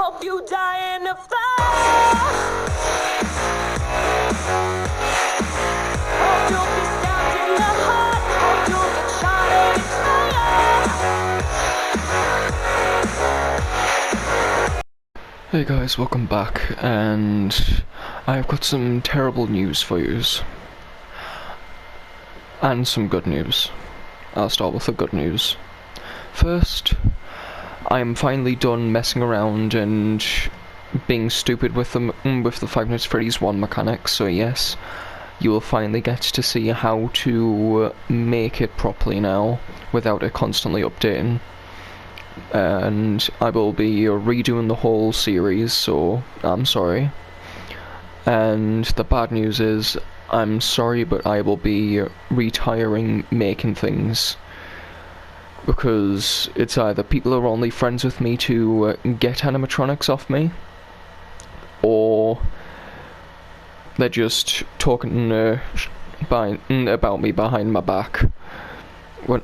Hope you die in a fire. Hope you'll be stabbed in the heart. Hope you'll get shot and expire. Hey guys, welcome back, and I've got some terrible news for yous. And some good news. I'll start with the good news. First, I am finally done messing around and being stupid with the Five Nights at Freddy's 1 mechanics, so yes, you will finally get to see how to make it properly now, without it constantly updating. And I will be redoing the whole series, so I'm sorry. And the bad news is, I'm sorry, but I will be retiring making things. Because it's either people are only friends with me to get animatronics off me, or they're just talking about me behind my back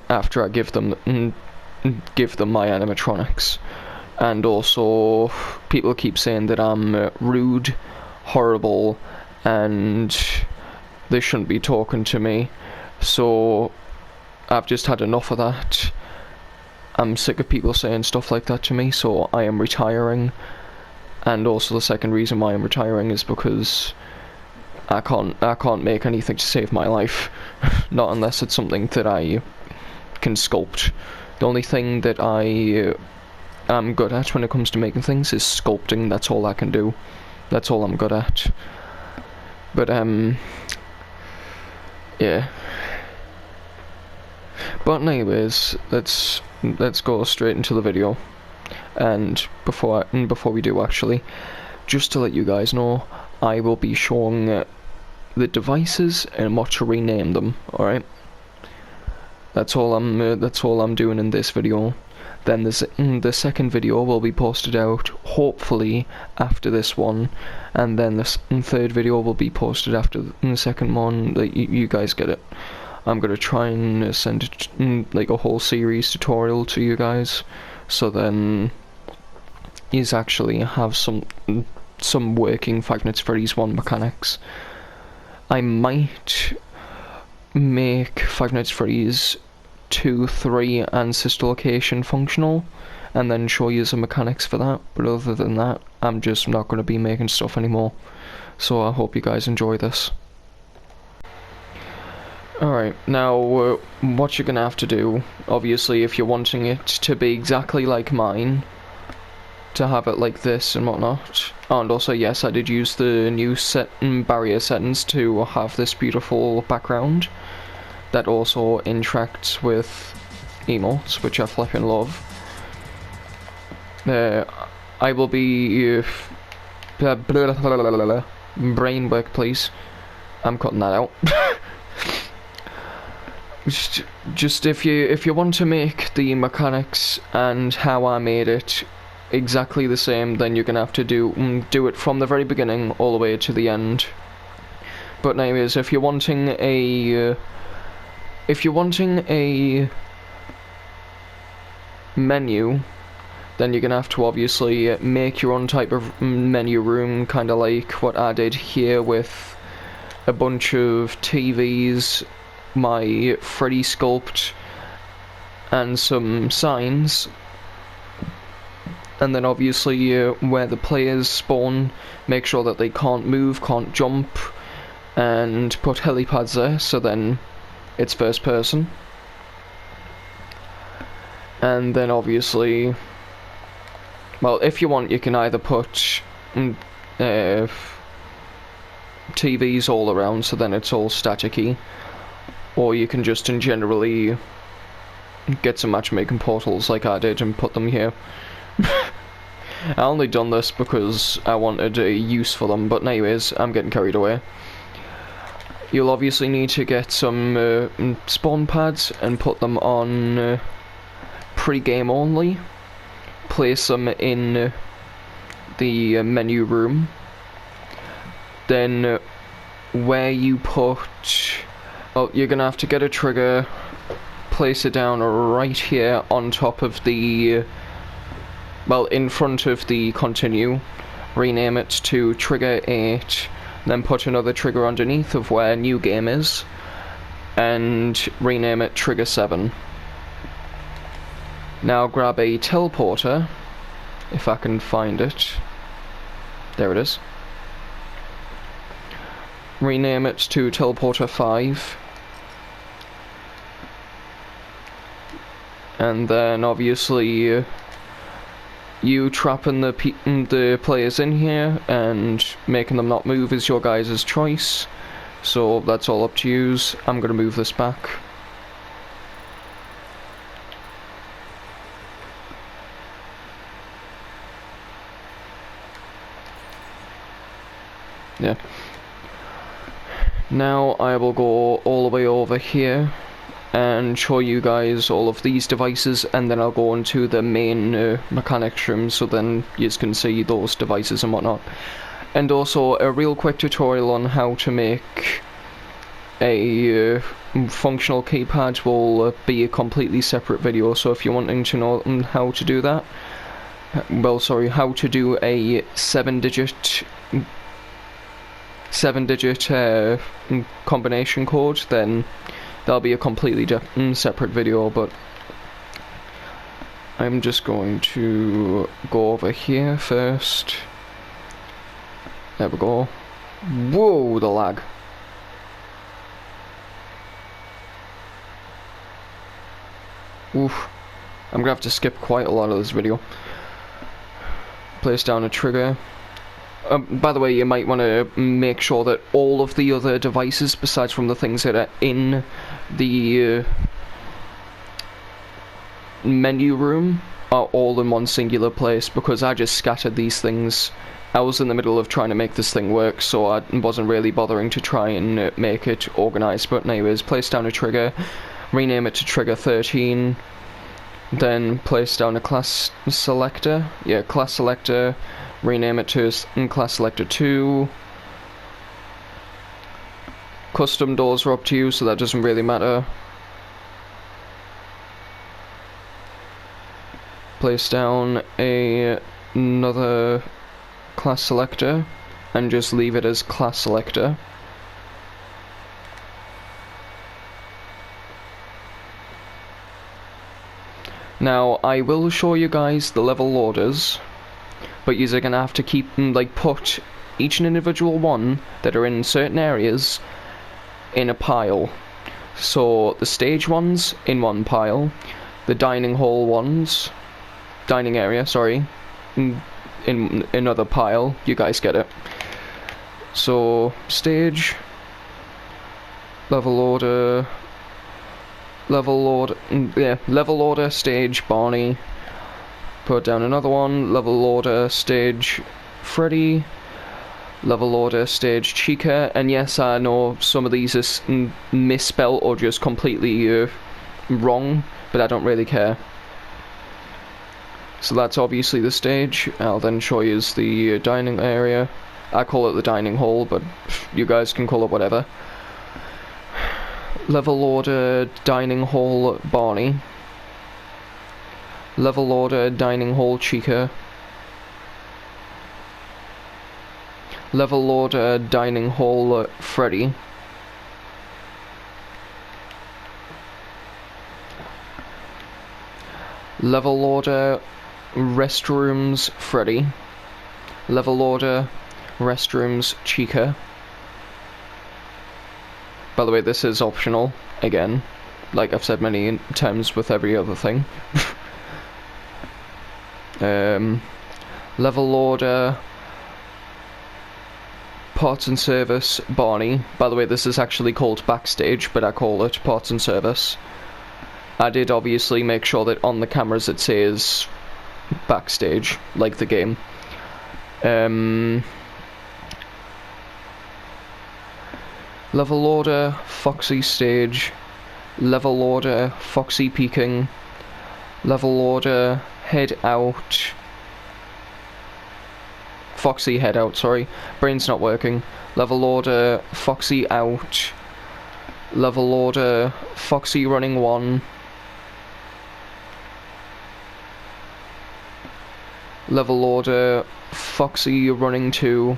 after I give them my animatronics. And also, people keep saying that I'm rude, horrible, and they shouldn't be talking to me. So I've just had enough of that. I'm sick of people saying stuff like that to me, so I am retiring. And also the second reason why I'm retiring is because I can't make anything to save my life. Not unless it's something that I can sculpt. The only thing that I am good at when it comes to making things is sculpting. That's all I can do. That's all I'm good at. But yeah. But anyways, let's go straight into the video. And before we do, actually, just to let you guys know, I will be showing the devices and what to rename them. All right. That's all I'm doing in this video. Then the second video will be posted out hopefully after this one, and then the third video will be posted after the second one. Like, you guys get it. I'm gonna try and send it, like a whole series tutorial to you guys, so then you actually have some working Five Nights at Freddy's 1 mechanics. I might make Five Nights at Freddy's 2, 3 and Sister Location functional, and then show you some mechanics for that, but other than that, I'm just not going to be making stuff anymore. So I hope you guys enjoy this. Alright, now what you're going to have to do, obviously if you're wanting it to be exactly like mine, to have it like this and whatnot, and also yes, I did use the new barrier settings to have this beautiful background that also interacts with emotes, which I flippin' love. I will be brain work, please. I'm cutting that out. just if you want to make the mechanics and how I made it exactly the same, then you're gonna have to do it from the very beginning all the way to the end. But anyways, if you're wanting a menu, then you're gonna have to obviously make your own type of menu room, kind of like what I did here with a bunch of TVs, my Freddy sculpt, and some signs. And then obviously where the players spawn, make sure that they can't move, can't jump, and put helipads there, so then it's first person. And then obviously, well, if you want, you can either put TVs all around, so then it's all staticky, or you can just generally get some matchmaking portals like I did and put them here. I only done this because I wanted a use for them, but anyways, I'm getting carried away. You'll obviously need to get some spawn pads and put them on pre-game only. Place them in the menu room. Then where you put... oh, you're gonna have to get a trigger, place it down right here on top of the well, in front of the continue, rename it to trigger 8, then put another trigger underneath of where new game is, and rename it trigger 7. Now grab a teleporter, if I can find it. There it is. Rename it to teleporter 5. And then obviously you trapping the players in here and making them not move is your guys' choice. So that's all up to yous. I'm gonna move this back. Yeah. Now I will go all the way over here and show you guys all of these devices, and then I'll go into the main mechanics room so then you can see those devices and whatnot. And also a real quick tutorial on how to make a functional keypad will be a completely separate video, so if you're wanting to know how to do that, well, sorry, how to do a 7-digit combination code, then that'll be a completely separate video. But I'm just going to go over here first. There we go. Whoa, the lag. Oof. I'm gonna have to skip quite a lot of this video. Place down a trigger. By the way, you might want to make sure that all of the other devices, besides from the things that are in the menu room, are all in one singular place, because I just scattered these things. I was in the middle of trying to make this thing work, so I wasn't really bothering to try and make it organized. But anyways, place down a trigger, rename it to trigger 13, then place down a class selector. Yeah, class selector. Rename it to class selector 2. Custom doors are up to you, so that doesn't really matter. Place down another class selector and just leave it as class selector. Now I will show you guys the level loaders, but you're gonna have to keep put each and individual one that are in certain areas in a pile. So the stage ones in one pile, the dining area, sorry, in another pile. You guys get it. So stage, level order, stage Barney. Put down another one, level order, stage Freddy, level order, stage Chica. And yes, I know some of these are misspelled or just completely wrong, but I don't really care. So that's obviously the stage. I'll then show you the dining area. I call it the dining hall, but you guys can call it whatever. Level order, dining hall Barney. Level order, dining hall Chica. Level order, dining hall Freddy. Level order, restrooms Freddy. Level order, restrooms Chica. By the way, this is optional, again, like I've said many times with every other thing. Level order, parts and service Barney. By the way, this is actually called backstage, but I call it parts and service. I did obviously make sure that on the cameras it says backstage, like the game. Level order, Foxy stage. Level order, Foxy peeking. Level order, head out. Foxy head out, sorry. Brain's not working. Level order, Foxy out. Level order, Foxy running 1. Level order Foxy running 2.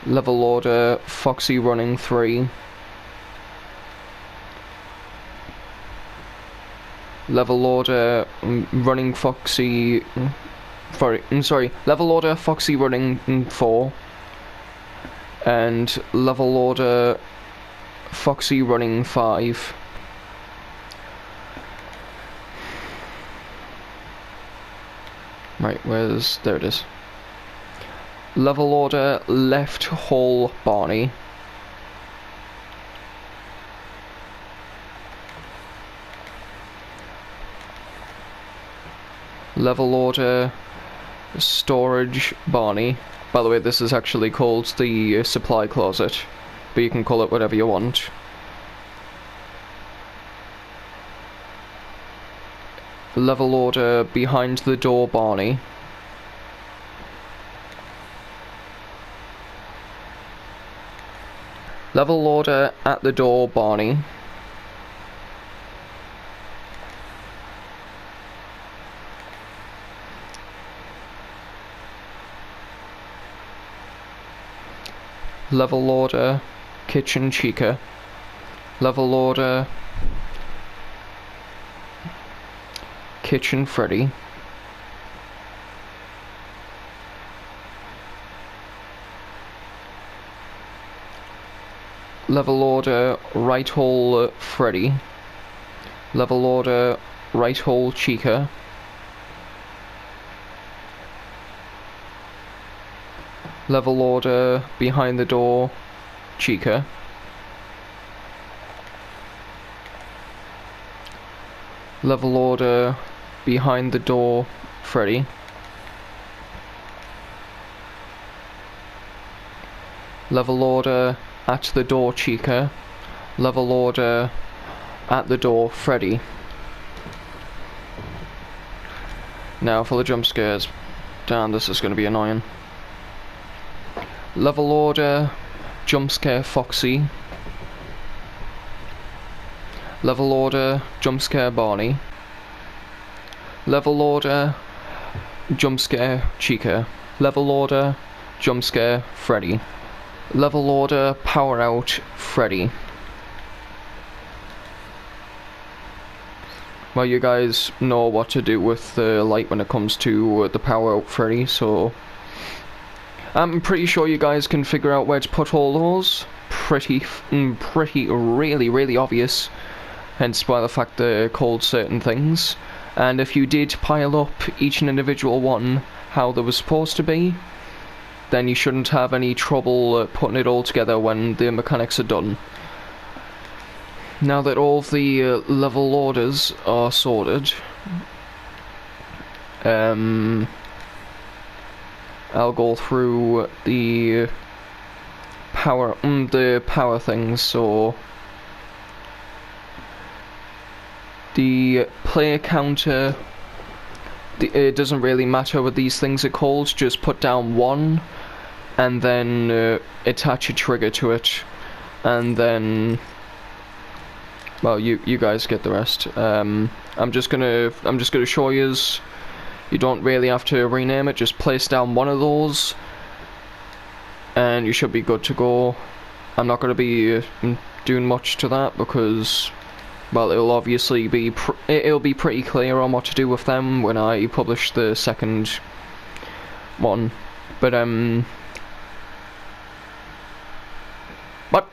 Level order Foxy running 3. Level order running Foxy. Sorry. Level order Foxy running 4. And level order Foxy running 5. Right, there it is. Level order left hall Barney. Level order storage Barney. By the way, this is actually called the supply closet, but you can call it whatever you want. Level order behind the door Barney. Level order at the door Barney. Level order kitchen Chica. Level order kitchen Freddy. Level order right hall Freddy. Level order right hall Chica. Level order behind the door Chica. Level order behind the door Freddy. Level order at the door Chica. Level order at the door Freddy. Now for the jump scares. Damn, this is going to be annoying. Level order jump scare Foxy. Level order jump scare Barney. Level order jump scare Chica. Level order jump scare Freddy. Level order power out Freddy. Well, you guys know what to do with the light when it comes to the power out Freddy, so I'm pretty sure you guys can figure out where to put all those. Pretty really obvious, hence why the fact they're called certain things. And if you did pile up each and individual one how they were supposed to be, then you shouldn't have any trouble putting it all together when the mechanics are done. Now that all of the level orders are sorted, I'll go through the power things. So the player counter, it doesn't really matter what these things are called, just put down 1 and then attach a trigger to it, and then, well, you guys get the rest. I'm just gonna show yous. You don't really have to rename it, just place down one of those and you should be good to go. I'm not going to be doing much to that because, well, it'll obviously be it'll be pretty clear on what to do with them when I publish the second one. But what?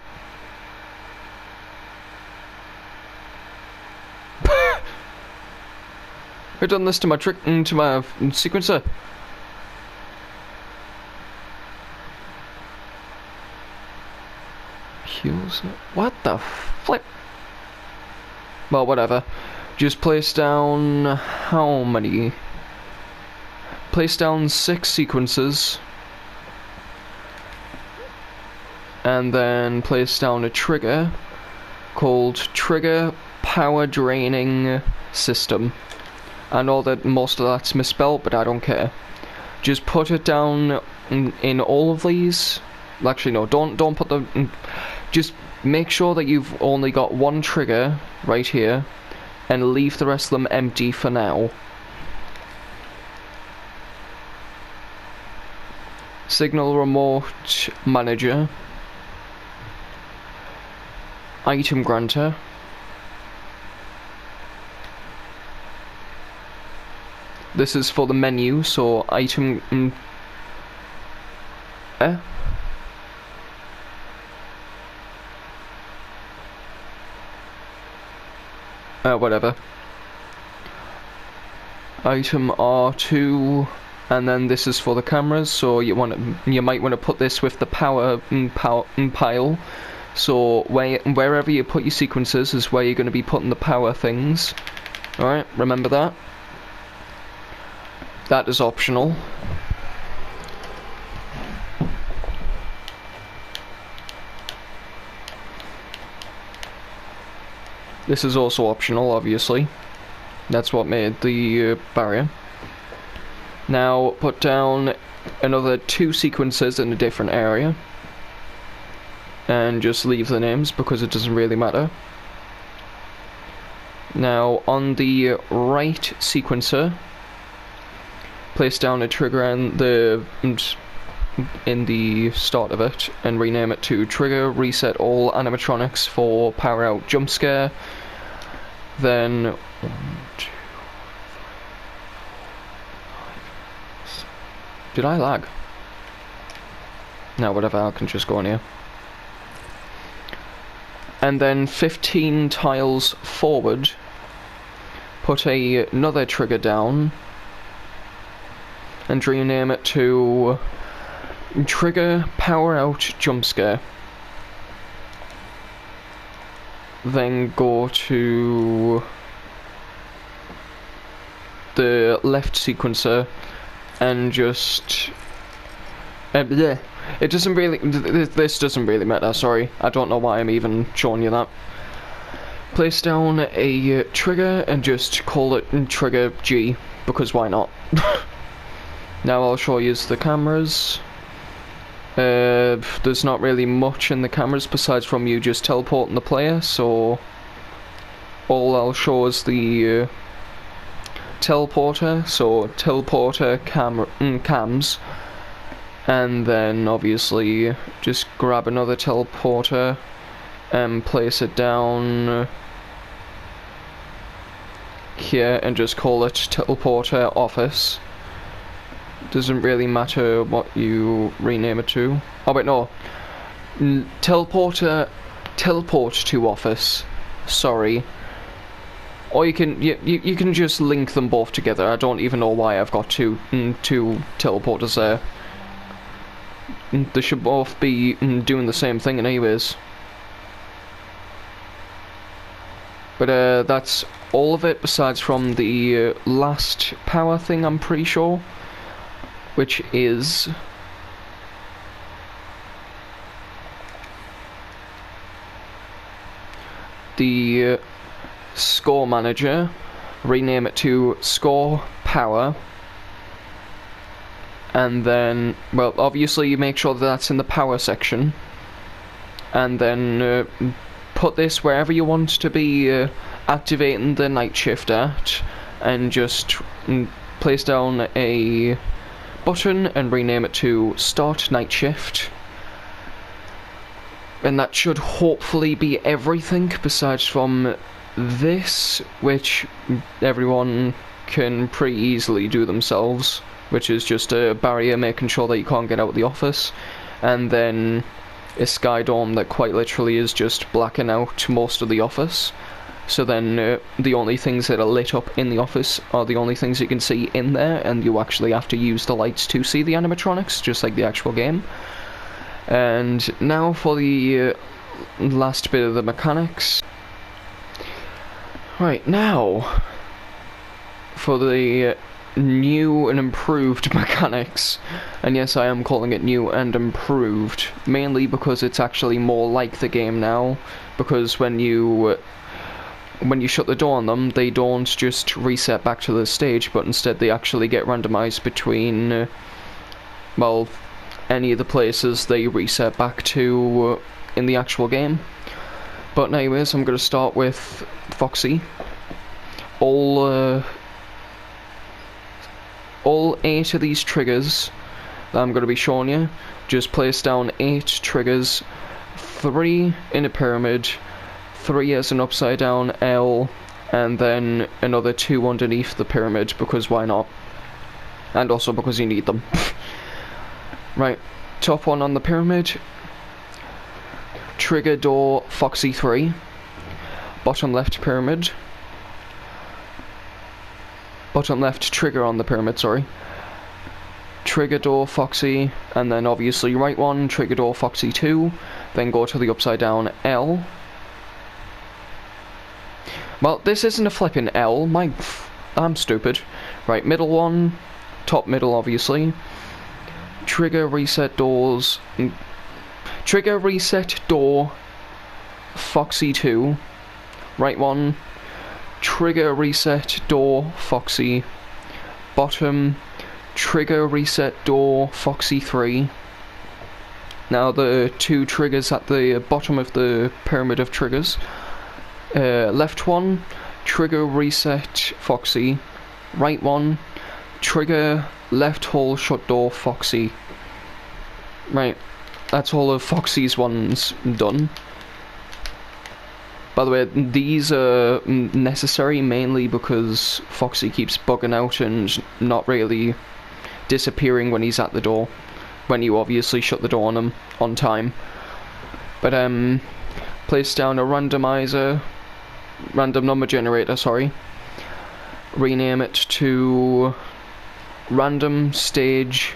I've done this to my to my sequencer. What the flip? Well, whatever. Just place down how many? Place down 6 sequences. And then place down a trigger called Trigger Power Draining System. I know that most of that's misspelled, but I don't care. Just put it down in all of these. Actually, no, don't put them. Just make sure that you've only got one trigger right here, and leave the rest of them empty for now. Signal remote manager, item granter, this is for the menu, so item whatever. Item R2, and then this is for the cameras. So you might want to put this with the power pile. So wherever you put your sequences is where you're going to be putting the power things. All right, remember that. That is optional. This is also optional, obviously. That's what made the barrier. Now put down another 2 sequences in a different area. And just leave the names because it doesn't really matter. Now on the right sequencer, place down a trigger in the start of it and rename it to trigger reset all animatronics for power out jump scare. Then 1, 2, 3, 5. Did I lag? No, whatever, I can just go on here. And then 15 tiles forward, put another trigger down and rename it to trigger power out jump scare. Then go to the left sequencer and just it doesn't really, this doesn't really matter, sorry, I don't know why I'm even showing you that. Place down a trigger and just call it trigger G, because why not? Now I'll show you the cameras. There's not really much in the cameras besides from you just teleporting the player, so all I'll show is the teleporter, so teleporter cams, and then obviously just grab another teleporter and place it down here and just call it teleporter office. Doesn't really matter what you rename it to. Oh wait, no. Teleport to office. Sorry. Or you can just link them both together. I don't even know why I've got two teleporters there. They should both be doing the same thing anyways. But that's all of it besides from the last power thing, I'm pretty sure. Which is the score manager. Rename it to score power, and then, well, obviously you make sure that that's in the power section, and then put this wherever you want to be activating the night shift at, and just place down a button and rename it to start night shift. And that should hopefully be everything besides from this, which everyone can pretty easily do themselves, which is just a barrier making sure that you can't get out of the office, and then a sky dome that quite literally is just blacking out most of the office. So then the only things that are lit up in the office are the only things you can see in there, and you actually have to use the lights to see the animatronics, just like the actual game. And now for the last bit of the mechanics. Right, now for the new and improved mechanics. And yes, I am calling it new and improved, mainly because it's actually more like the game now, because when you shut the door on them, they don't just reset back to the stage, but instead they actually get randomized between, well, any of the places they reset back to in the actual game. But anyways, I'm going to start with Foxy. All 8 of these triggers that I'm going to be showing you. Just place down 8 triggers, 3 in a pyramid, 3 as an upside down L, and then another 2 underneath the pyramid, because why not? And also because you need them. Right, top one on the pyramid, trigger door Foxy 3, bottom left pyramid, bottom left trigger on the pyramid, sorry, trigger door Foxy, and then obviously right one, trigger door Foxy 2, then go to the upside down L. Well, this isn't a flipping L, I'm stupid. Right, middle one, top middle obviously, trigger reset doors, trigger reset door Foxy 2, right one, trigger reset door Foxy, bottom, trigger reset door Foxy 3. Now the 2 triggers at the bottom of the pyramid of triggers, left one, trigger reset Foxy, right one, trigger left hole shut door Foxy. Right, that's all of Foxy's ones done. By the way, these are necessary mainly because Foxy keeps bugging out and not really disappearing when he's at the door, when you obviously shut the door on him on time. But place down a randomizer, random number generator, sorry. Rename it to random stage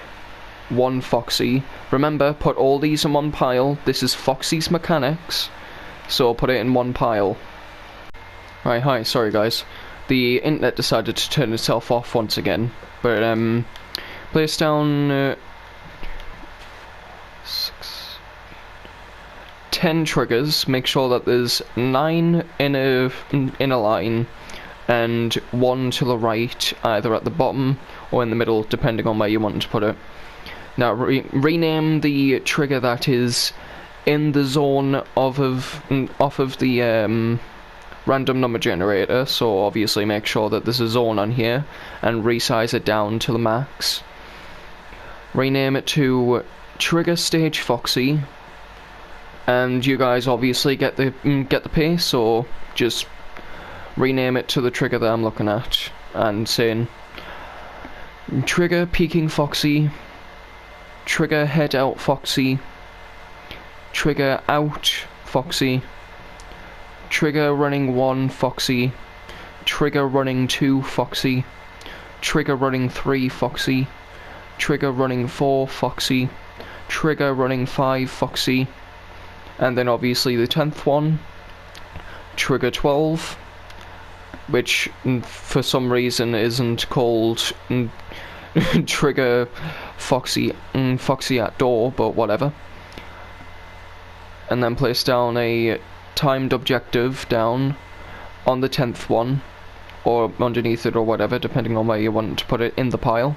1 Foxy. Remember, put all these in one pile. This is Foxy's mechanics, so put it in one pile. Right, hi, sorry guys. The internet decided to turn itself off once again. But place down 10 triggers. Make sure that there's 9 in a line, and 1 to the right, either at the bottom or in the middle, depending on where you want to put it. Now rename the trigger that is in the zone off of the random number generator, so obviously make sure that there's a zone on here and resize it down to the max. Rename it to trigger stage Foxy, and you guys obviously get the pace, so just rename it to the trigger that I'm looking at and saying trigger peeking Foxy, trigger head out Foxy, trigger out Foxy, trigger running 1 Foxy, trigger running 2 Foxy, trigger running 3 Foxy, trigger running 4 Foxy, trigger running 5 Foxy, and then obviously the 10th one, trigger 12, which for some reason isn't called trigger Foxy at door, but whatever. And then place down a timed objective down on the 10th one, or underneath it or whatever, depending on where you want to put it in the pile,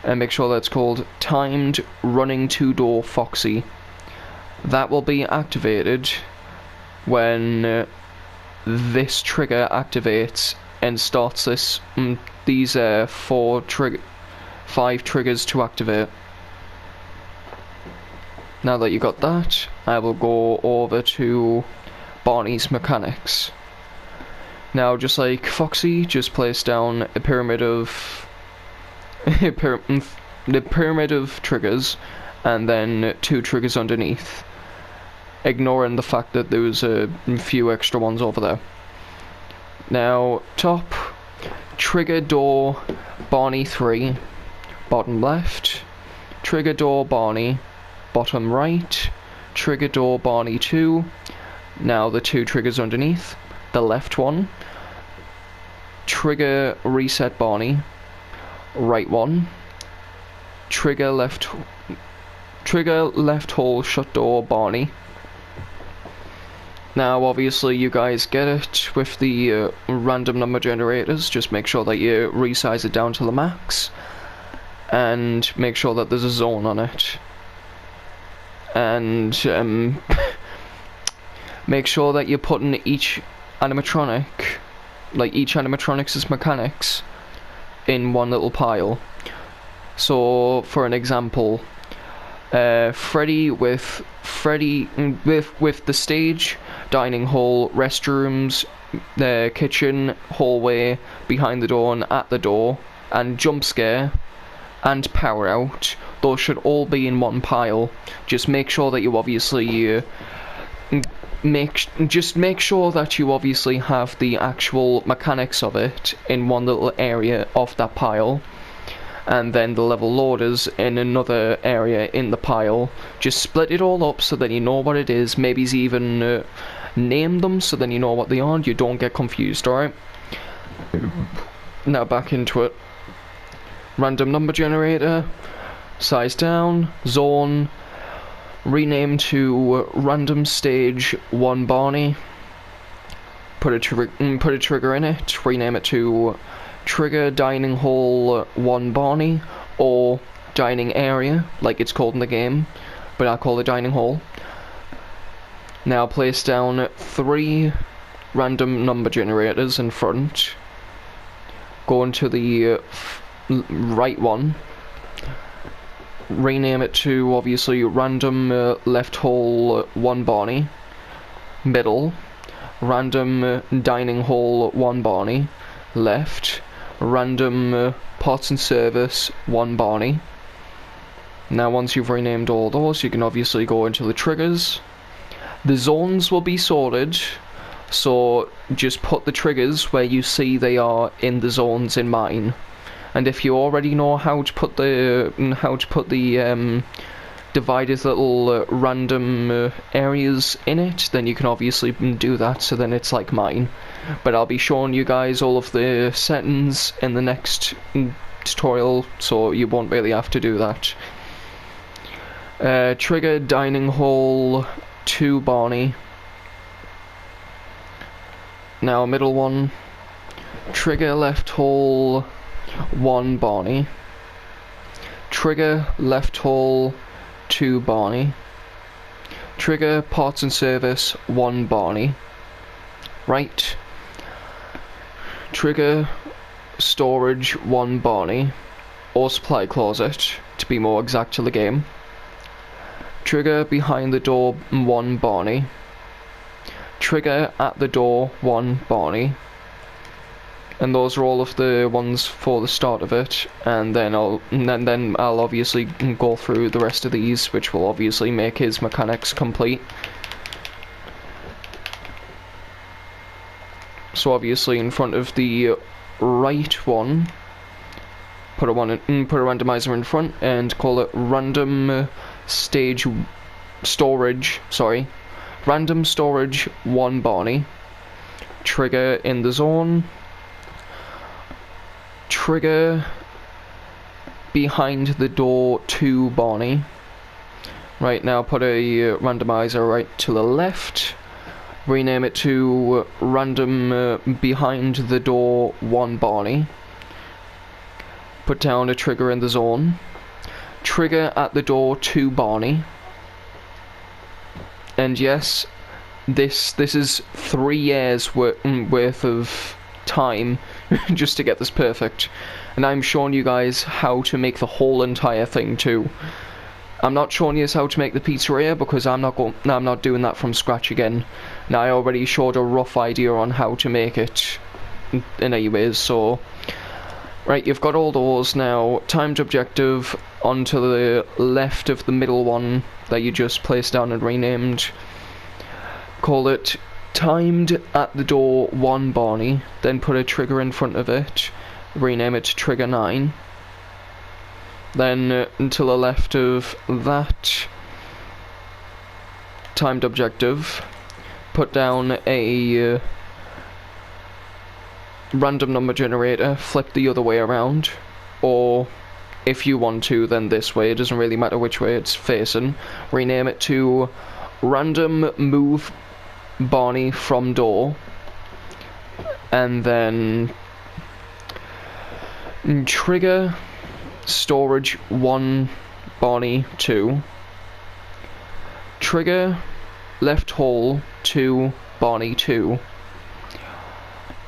and make sure that's called timed running 2 door Foxy. That will be activated when this trigger activates and starts these 5 triggers to activate. Now that you got that, I will go over to Barney's mechanics. Now, just like Foxy, just place down a pyramid of the pyramid of triggers, and then 2 triggers underneath, ignoring the fact that there was a few extra ones over there. Now, top, trigger door Barney 3, bottom left, trigger door Barney, bottom right, trigger door Barney 2, now the 2 triggers underneath, the left one, trigger reset Barney, right one, trigger left hole shut door Barney. Now obviously you guys get it with the random number generators, just make sure that you resize it down to the max, and make sure that there's a zone on it. And make sure that you're putting each animatronic, like each animatronic's mechanics, in one little pile. So for an example, Freddy with the stage, dining hall, restrooms, the kitchen, hallway, behind the door and at the door, and jump scare and power out. Those should all be in one pile. Just make sure that you obviously make sure that you obviously have the actual mechanics of it in one little area of that pile, and then the level loaders in another area in the pile. Just split it all up so that you know what it is. Maybe even name them so then you know what they are and you don't get confused, alright? Now back into it. Random number generator, size down, zone, rename to random stage 1 Barney, put a trigger in it, rename it to trigger dining hall 1 Barney, or dining area, like it's called in the game, but I call it dining hall. Now place down 3 random number generators in front, go into the right one, rename it to obviously random left hall 1 Barney, middle, random dining hall 1 Barney, left, random parts and service 1 Barney. Now once you've renamed all those, you can obviously go into the triggers. The zones will be sorted, so just put the triggers where you see they are in the zones in mine. And if you already know how to put the divided little random areas in it, then you can obviously do that, so then it's like mine. But I'll be showing you guys all of the settings in the next tutorial, so you won't really have to do that. Trigger dining hall 2 Barney. Now middle one, trigger left hall 1 Barney, trigger left hall 2 Barney, trigger parts and service 1 Barney, right, trigger storage 1 Barney, or supply closet to be more exact to the game, trigger behind the door 1 Barney, trigger at the door 1 Barney. And those are all of the ones for the start of it, and then I'll obviously go through the rest of these, which will obviously make his mechanics complete. So obviously in front of the right one, put a randomizer in front and call it random storage 1 Barney. Trigger in the zone. Trigger behind the door 2 Barney. Right, now put a randomizer right to the left. Rename it to random behind the door 1 Barney. Put down a trigger in the zone. Trigger at the door 2 Barney. And yes, this is 3 years worth of time just to get this perfect, and I'm showing you guys how to make the whole entire thing too. I'm not showing you how to make the pizzeria because I'm not doing that from scratch again. Now I already showed a rough idea on how to make it anyways, so right, you've got all those now. Timed objective onto the left of the middle one that you just placed down and renamed. Call it timed at the door 1 Barney, then put a trigger in front of it, rename it to trigger 9. Then to the left of that timed objective, put down a random number generator, flip the other way around, or if you want to then this way, it doesn't really matter which way it's facing. Rename it to random move Barney from door, and then trigger storage 1 Barney 2, trigger left hall 2 Barney 2,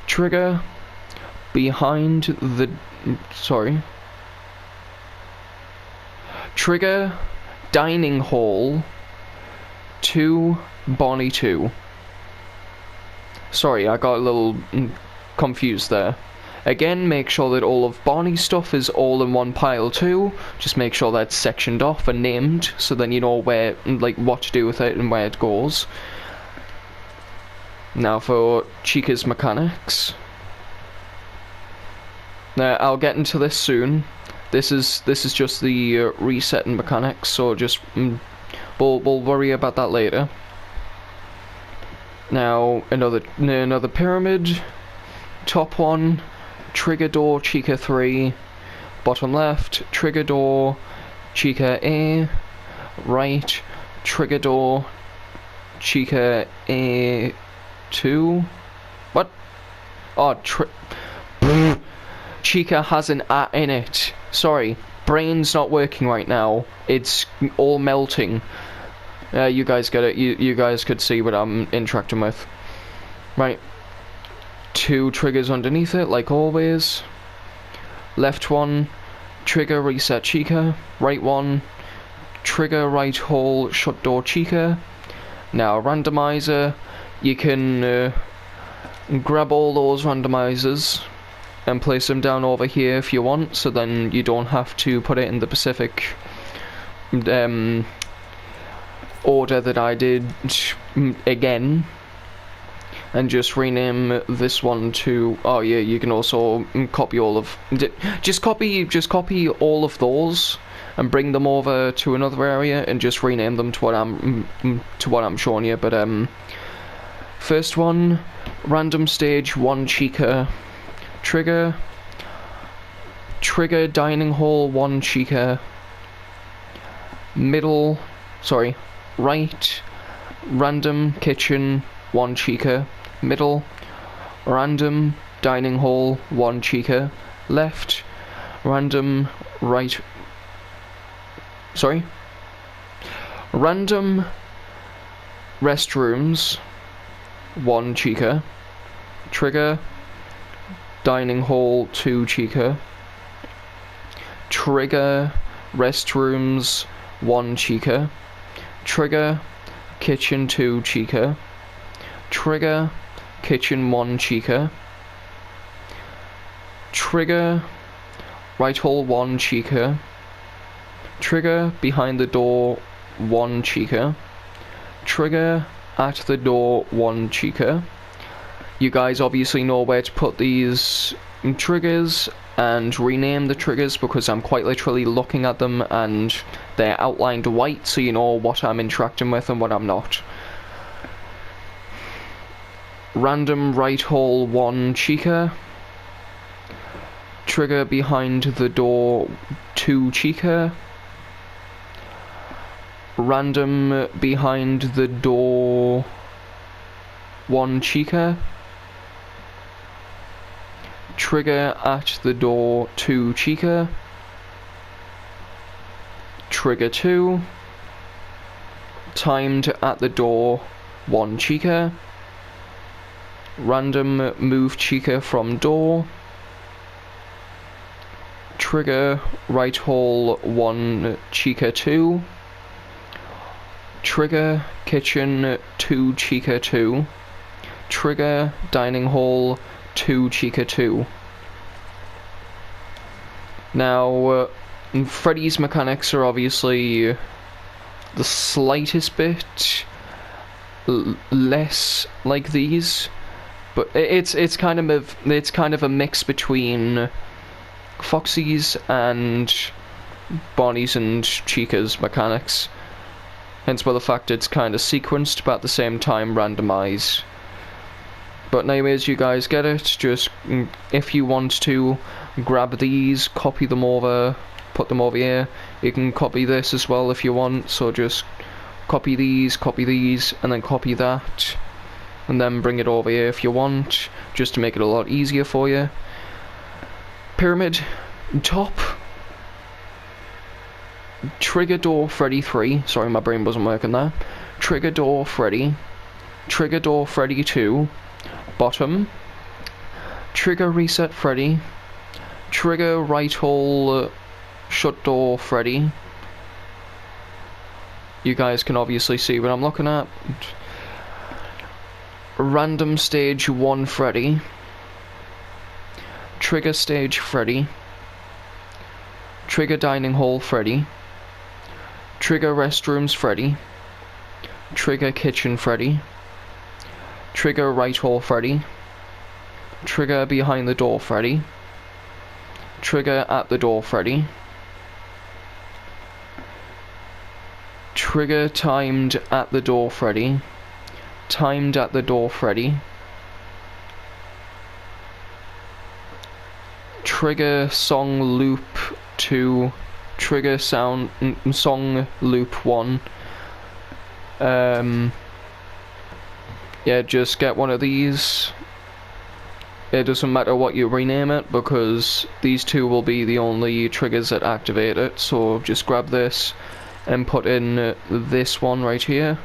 trigger behind the trigger dining hall 2 Bonnie 2. Sorry, I got a little confused there. Again, make sure that all of Bonnie's stuff is all in one pile too. Just make sure that's sectioned off and named, so then you know where, like, what to do with it and where it goes. Now for Chica's mechanics. Now I'll get into this soon. This is just the resetting mechanics, so just we'll worry about that later. Now another pyramid. Top one, trigger door Chica 3. Bottom left, trigger door Chica A. Right, trigger door Chica A 2. What? Oh, Chica has an A in it. Sorry, brain's not working right now. It's all melting. You guys get it. You guys could see what I'm interacting with. Right. 2 triggers underneath it, like always. Left one, trigger reset Chica. Right one, trigger right hole shut door Chica. Now randomizer. You can grab all those randomizers and place them down over here if you want, so then you don't have to put it in the specific order that I did again, and just rename this one to, oh yeah, you can also copy all of, just copy all of those and bring them over to another area and just rename them to what I'm showing you. But first one, random stage 1 Chica, trigger dining hall 1 Chica, right, random kitchen 1 Chica, middle, random dining hall 1 Chica, left, random random restrooms 1 Chica, trigger dining hall 2 Chica, trigger restrooms 1 Chica, trigger kitchen 2 Chica, trigger kitchen 1 Chica, trigger right hole 1 Chica, trigger behind the door 1 Chica, trigger at the door 1 Chica. You guys obviously know where to put these triggers and rename the triggers, because I'm quite literally looking at them and they're outlined white, so you know what I'm interacting with and what I'm not. Random right hole 1 Chica, trigger behind the door 2 Chica, random behind the door 1 Chica, trigger at the door 2 Chica, trigger 2, timed at the door 1 Chica, random move Chica from door, trigger right hole 1 Chica 2, trigger kitchen 2 Chica 2, trigger dining hall 2 Chica 2. Now, Freddy's mechanics are obviously the slightest bit less like these, but it's kind of a mix between Foxy's and Bonnie's and Chica's mechanics. Hence why the fact it's kind of sequenced but at the same time randomized. But anyways, you guys get it. Just if you want to grab these, copy them over, put them over here. You can copy this as well if you want, so just copy these, and then copy that, and then bring it over here if you want, just to make it a lot easier for you. Pyramid, top, trigger door Freddy 3, sorry my brain wasn't working there, trigger door Freddy 2, bottom, trigger reset Freddy, trigger right hole shut door Freddy, you guys can obviously see what I'm looking at. Random stage 1 Freddy. Trigger stage Freddy. Trigger dining hall Freddy. Trigger restrooms Freddy. Trigger kitchen Freddy. Trigger right hall Freddy. Trigger behind the door Freddy. Trigger at the door Freddy. Trigger timed at the door Freddy. Timed at the door Freddy. Trigger song loop 2. Trigger sound song loop 1. Yeah, just get one of these. It doesn't matter what you rename it, because these two will be the only triggers that activate it. So just grab this and put in this one right here.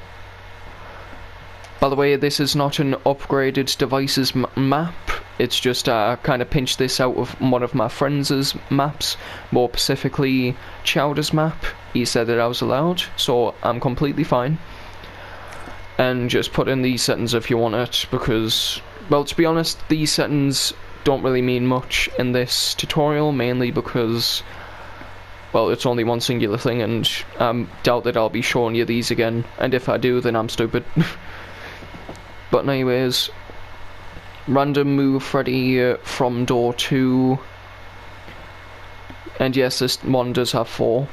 By the way, this is not an upgraded devices map. It's just kind of pinched this out of one of my friends' maps, more specifically Chowder's map. He said that I was allowed, so I'm completely fine. And just put in these settings if you want it, because, well, to be honest, these settings don't really mean much in this tutorial, mainly because, well, it's only one singular thing, and I doubt that I'll be showing you these again, and if I do, then I'm stupid. But anyways, random move Freddy from door 2, and yes, this one does have 4.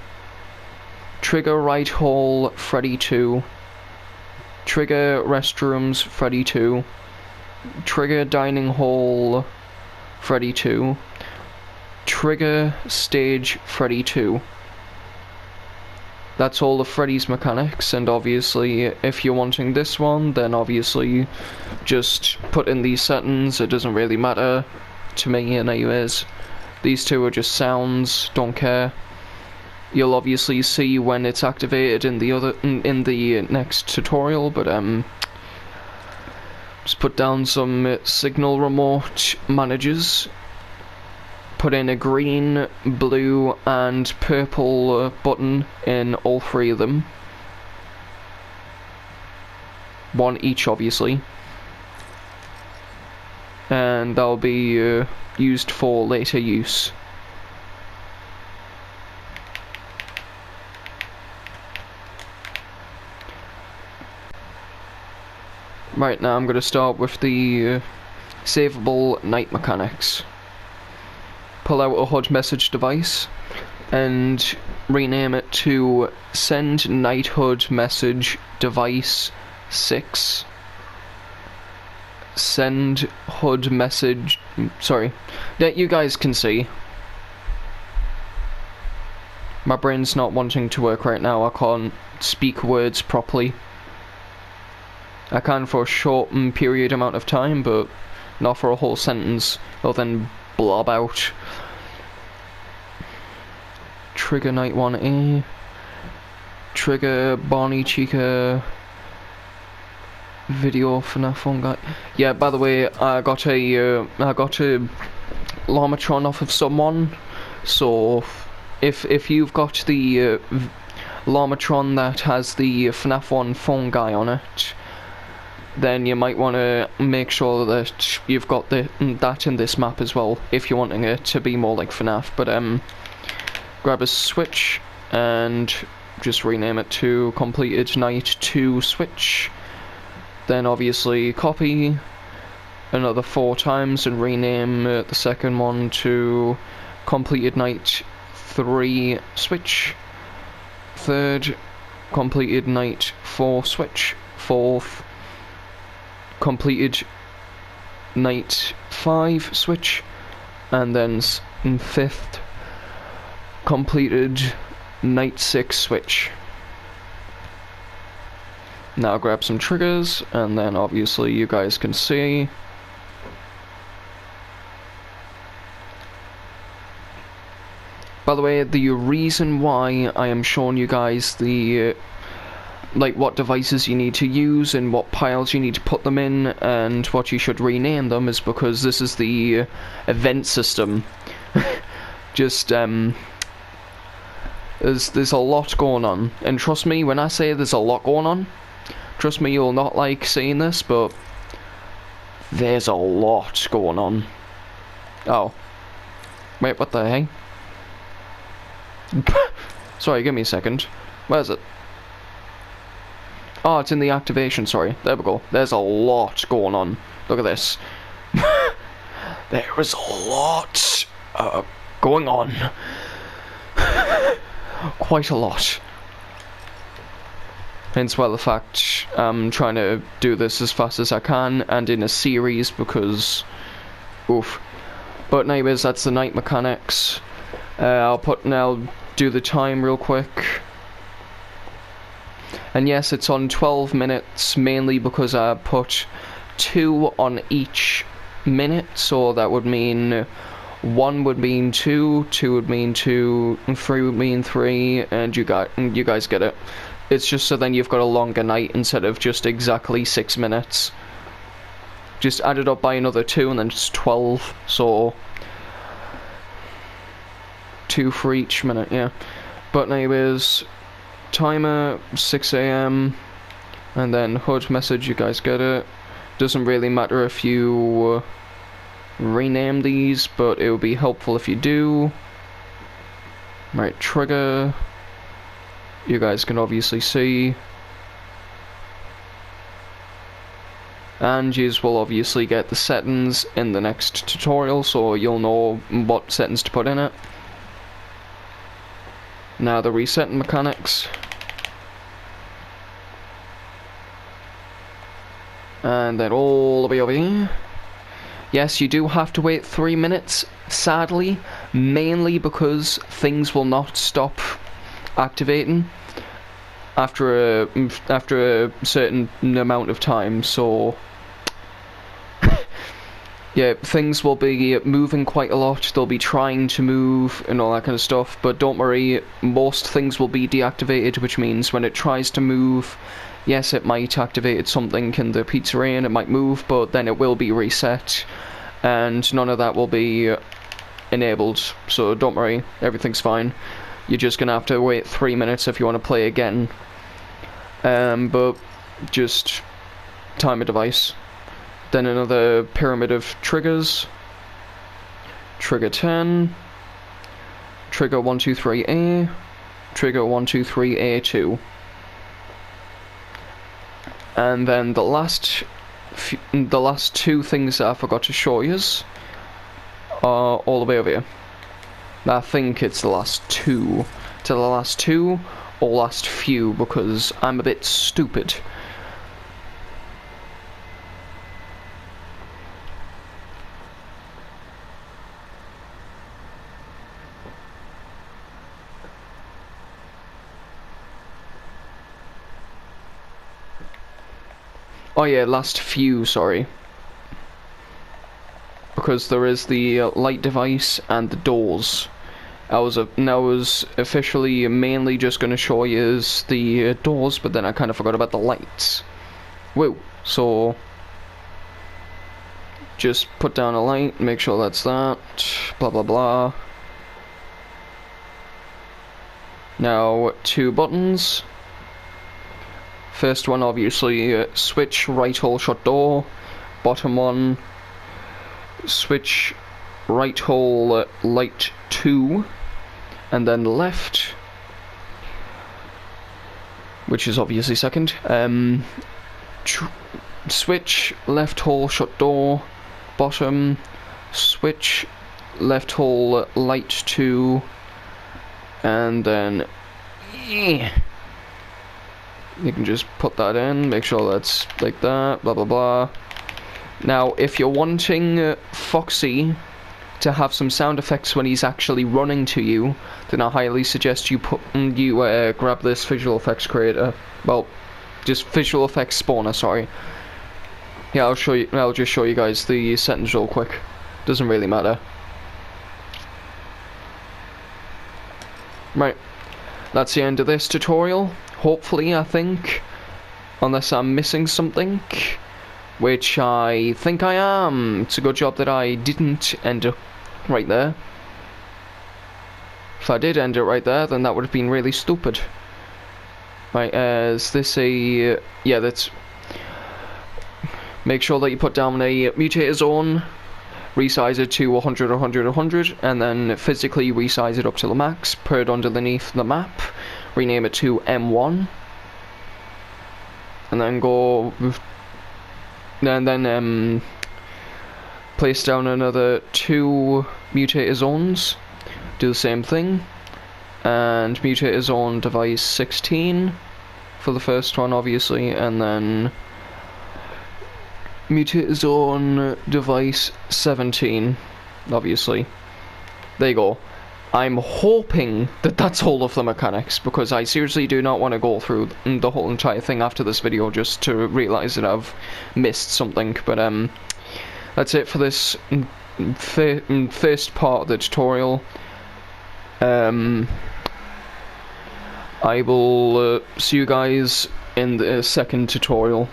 Trigger right hall Freddy 2. Trigger restrooms Freddy 2. Trigger dining hall Freddy 2. Trigger stage Freddy 2. That's all of Freddy's mechanics, and obviously if you're wanting this one, then obviously just put in these settings. It doesn't really matter to me anyways. These two are just sounds, don't care. You'll obviously see when it's activated in the next tutorial, but just put down some signal remote managers. Put in a green, blue, and purple button in all 3 of them. 1 each, obviously. And that'll be used for later use. Right, now I'm going to start with the savable night mechanics. Pull out a HUD message device and rename it to send night HUD message device 6. Send HUD message, sorry, that you guys can see. My brain's not wanting to work right now. I can't speak words properly. I can for a short period amount of time, but not for a whole sentence. It'll then blob out. Trigger night 1A. Trigger Barney Chica video FNAF phone guy. Yeah, by the way, I got a Llamatron off of someone. So if you've got the Llamatron that has the FNAF 1 phone guy on it, then you might want to make sure that you've got that in this map as well, if you're wanting it to be more like FNAF. But grab a switch and just rename it to completed night 2 switch. Then obviously copy another 4 times and rename the second one to completed night 3 switch. Third, completed night 4 switch. Fourth, completed night 5 switch. And then fifth, completed night 6 switch. Now grab some triggers, and then obviously you guys can see. By the way, the reason why I am showing you guys the like what devices you need to use and what piles you need to put them in and what you should rename them is because this is the event system. Just There's a lot going on, and trust me when I say there's a lot going on. Trust me, you'll not like seeing this, but there's a lot going on. Oh, wait, what the heck? Sorry, give me a second. Where is it? Oh, it's in the activation, sorry. There we go. There's a lot going on. Look at this. There is a lot going on. Quite a lot. Hence why the fact I'm trying to do this as fast as I can and in a series because... oof. But anyways, that's the night mechanics. I'll do the time real quick. And yes, it's on 12 minutes, mainly because I put 2 on each minute, so that would mean 1 would mean 2, 2 would mean 2, and 3 would mean 3, and you guys get it. It's just so then you've got a longer night instead of just exactly 6 minutes. Just add it up by another 2 and then it's 12, so 2 for each minute, yeah. But anyways, timer 6 AM, and then HUD message, you guys get it. Doesn't really matter if you rename these, but it would be helpful if you do. Right, trigger. You guys can obviously see. And you will obviously get the settings in the next tutorial, so you'll know what settings to put in it. Now the resetting mechanics. And then all the way over here. Yes, you do have to wait 3 minutes, sadly, mainly because things will not stop activating after a certain amount of time, so yeah, things will be moving quite a lot, they'll be trying to move and all that kind of stuff, but don't worry, most things will be deactivated, which means when it tries to move, yes, it might activate something in the pizzeria and it might move, but then it will be reset, and none of that will be enabled, so don't worry, everything's fine. You're just gonna have to wait 3 minutes if you want to play again. But just timer device. Then another pyramid of triggers. Trigger 10. Trigger 123A. Trigger 123A2. And then the last 2 things that I forgot to show you are all the way over here. I think it's the last 2. To the last 2 or last few, because I'm a bit stupid. Oh yeah, last few, sorry. Because there is the light device and the doors. I was officially mainly just going to show you the doors, but then I kind of forgot about the lights. Whoa, so just put down a light, make sure that's that, blah blah blah. Now 2 buttons. First one obviously switch right hole shut door, bottom one switch right hole light 2, and then left, which is obviously second. Switch left hole shut door, bottom, switch left hole light 2, and then you can just put that in, make sure that's like that, blah blah blah. Now if you're wanting Foxy to have some sound effects when he's actually running to you, then I highly suggest you grab this visual effects creator. Well, just visual effects spawner, sorry. Yeah, I'll just show you guys the settings real quick. Doesn't really matter. Right, that's the end of this tutorial. Hopefully, I think, unless I'm missing something, which I think I am. It's a good job that I didn't end up right there. If I did end it right there, then that would have been really stupid. Right, is this a... yeah, that's... Make sure that you put down a mutator zone, resize it to 100, 100, 100, and then physically resize it up to the max, put it underneath the map, rename it to M1, and then go... and then place down another 2 mutator zones, do the same thing, and mutator zone device 16 for the first one obviously, and then mutator zone device 17 obviously. There you go. I'm hoping that that's all of the mechanics, because I seriously do not want to go through the whole entire thing after this video just to realise that I've missed something, but that's it for this first part of the tutorial. I will see you guys in the second tutorial.